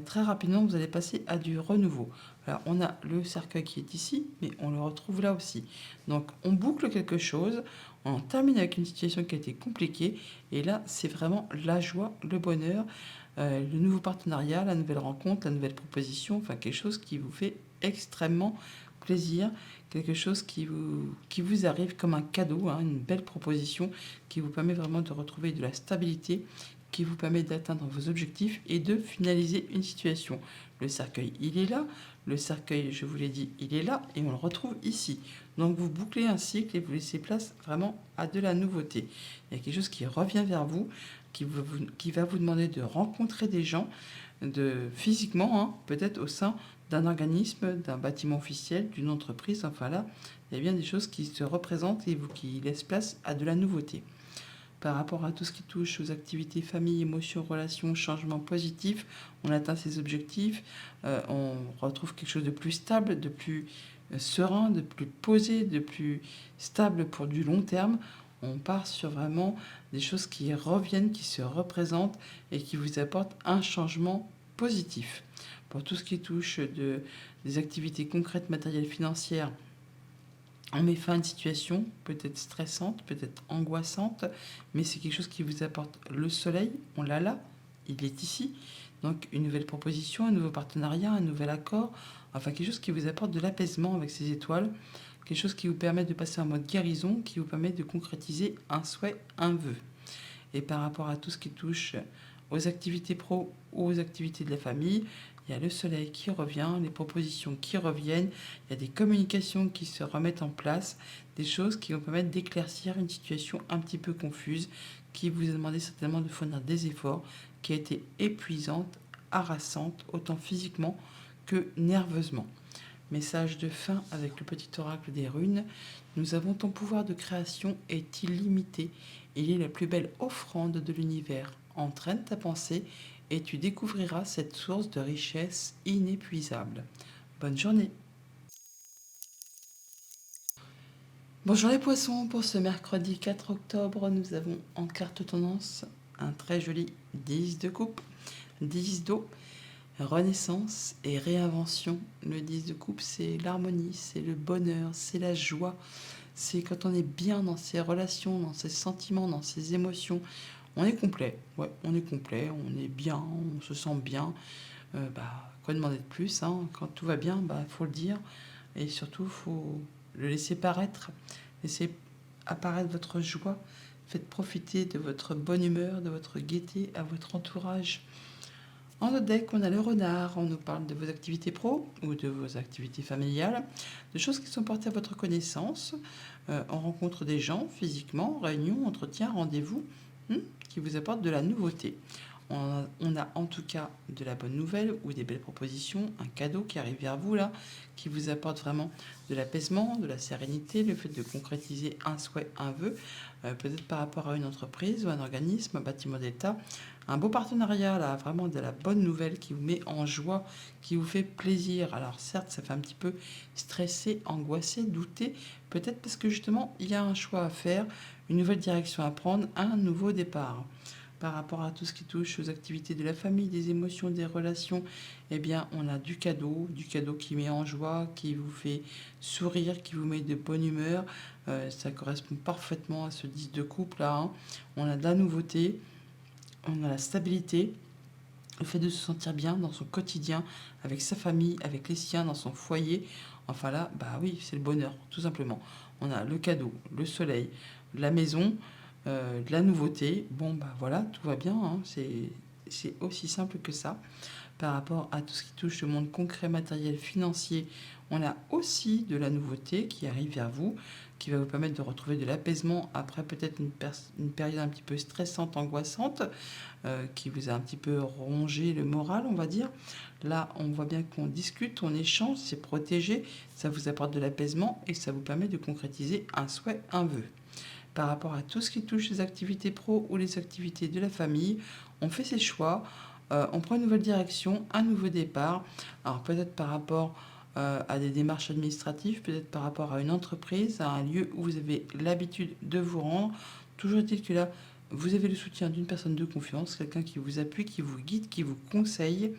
Speaker 1: Très rapidement, vous allez passer à du renouveau. Alors, on a le cercueil qui est ici, mais on le retrouve là aussi. Donc, on boucle quelque chose, on termine avec une situation qui a été compliquée, et là, c'est vraiment la joie, le bonheur, le nouveau partenariat, la nouvelle rencontre, la nouvelle proposition, enfin quelque chose qui vous fait extrêmement plaisir, quelque chose qui vous arrive comme un cadeau, hein, une belle proposition qui vous permet vraiment de retrouver de la stabilité, qui vous permet d'atteindre vos objectifs et de finaliser une situation. Le cercueil, il est là. Le cercueil, je vous l'ai dit, il est là et on le retrouve ici. Donc vous bouclez un cycle et vous laissez place vraiment à de la nouveauté. Il y a quelque chose qui revient vers vous, qui va vous demander de rencontrer des gens, physiquement, hein, peut-être au sein d'un organisme, d'un bâtiment officiel, d'une entreprise. Enfin là, il y a bien des choses qui se représentent et qui laissent place à de la nouveauté. Par rapport à tout ce qui touche aux activités famille, émotions, relations, changements positifs, on atteint ses objectifs, on retrouve quelque chose de plus stable, de plus serein, de plus posé, de plus stable pour du long terme. On part sur vraiment des choses qui reviennent, qui se représentent et qui vous apportent un changement positif. Pour tout ce qui touche des activités concrètes, matérielles, financières, on met fin à une situation peut-être stressante, peut-être angoissante, mais c'est quelque chose qui vous apporte le soleil, on l'a là, il est ici. Donc une nouvelle proposition, un nouveau partenariat, un nouvel accord, enfin quelque chose qui vous apporte de l'apaisement avec ces étoiles, quelque chose qui vous permet de passer en mode guérison, qui vous permet de concrétiser un souhait, un vœu. Et par rapport à tout ce qui touche aux activités pro ou aux activités de la famille, il y a le soleil qui revient, les propositions qui reviennent, il y a des communications qui se remettent en place, des choses qui vont permettre d'éclaircir une situation un petit peu confuse, qui vous a demandé certainement de fournir des efforts, qui a été épuisante, harassante, autant physiquement que nerveusement. Message de fin avec le petit oracle des runes. Nous avons ton pouvoir de création est illimité. Il est la plus belle offrande de l'univers. Entraîne ta pensée et tu découvriras cette source de richesse inépuisable. Bonne journée. Bonjour les poissons, pour ce mercredi 4 octobre, nous avons en carte tendance un très joli 10 de coupe, 10 d'eau, renaissance et réinvention. Le 10 de coupe, c'est l'harmonie, c'est le bonheur, c'est la joie, c'est quand on est bien dans ses relations, dans ses sentiments, dans ses émotions. On est complet, ouais, on est complet, on est bien, on se sent bien. Quoi demander de plus, hein? Quand tout va bien, faut le dire. Et surtout, faut le laisser paraître. Laissez apparaître votre joie. Faites profiter de votre bonne humeur, de votre gaieté à votre entourage. En notre deck, on a le renard. On nous parle de vos activités pro ou de vos activités familiales, de choses qui sont portées à votre connaissance. On rencontre des gens physiquement, réunion, entretien, rendez-vous, qui vous apportent de la nouveauté. On a en tout cas de la bonne nouvelle ou des belles propositions, un cadeau qui arrive vers vous là, qui vous apporte vraiment de l'apaisement, de la sérénité, le fait de concrétiser un souhait, un vœu, peut-être par rapport à une entreprise ou un organisme, un bâtiment d'État. Un beau partenariat là, vraiment de la bonne nouvelle qui vous met en joie, qui vous fait plaisir. Alors certes, ça fait un petit peu stressé, angoissé, douter, peut-être parce que justement, il y a un choix à faire, une nouvelle direction à prendre, un nouveau départ. Par rapport à tout ce qui touche aux activités de la famille, des émotions, des relations, eh bien, on a du cadeau qui met en joie, qui vous fait sourire, qui vous met de bonne humeur. Ça correspond parfaitement à ce 10 de couple là, hein. On a de la nouveauté, on a la stabilité, le fait de se sentir bien dans son quotidien, avec sa famille, avec les siens, dans son foyer. Enfin là, oui, c'est le bonheur, tout simplement. On a le cadeau, le soleil, la maison, de la nouveauté. Bon, voilà, tout va bien, hein. C'est aussi simple que ça. Par rapport à tout ce qui touche le monde concret, matériel, financier, on a aussi de la nouveauté qui arrive vers vous, qui va vous permettre de retrouver de l'apaisement après peut-être une période un petit peu stressante, angoissante, qui vous a un petit peu rongé le moral, on va dire. Là, on voit bien qu'on discute, on échange, c'est protégé, ça vous apporte de l'apaisement et ça vous permet de concrétiser un souhait, un vœu. Par rapport à tout ce qui touche les activités pro ou les activités de la famille, on fait ses choix, on prend une nouvelle direction, un nouveau départ. Alors peut-être par rapport à des démarches administratives, peut-être par rapport à une entreprise, à un lieu où vous avez l'habitude de vous rendre. Toujours est-il que là, vous avez le soutien d'une personne de confiance, quelqu'un qui vous appuie, qui vous guide, qui vous conseille,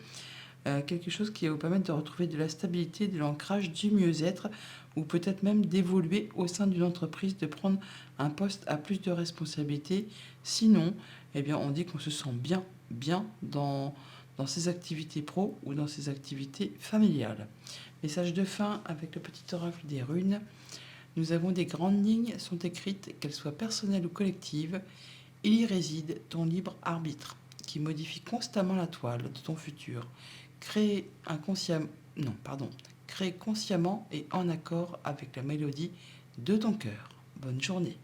Speaker 1: quelque chose qui va vous permettre de retrouver de la stabilité, de l'ancrage, du mieux-être, ou peut-être même d'évoluer au sein d'une entreprise, de prendre un poste à plus de responsabilité. Sinon, eh bien, on dit qu'on se sent bien dans ses activités pro ou dans ses activités familiales. Message de fin avec le petit oracle des runes. Nous avons des grandes lignes sont écrites, qu'elles soient personnelles ou collectives. Il y réside ton libre arbitre, qui modifie constamment la toile de ton futur. Crée inconsciemment, non, pardon, crée consciemment et en accord avec la mélodie de ton cœur. Bonne journée.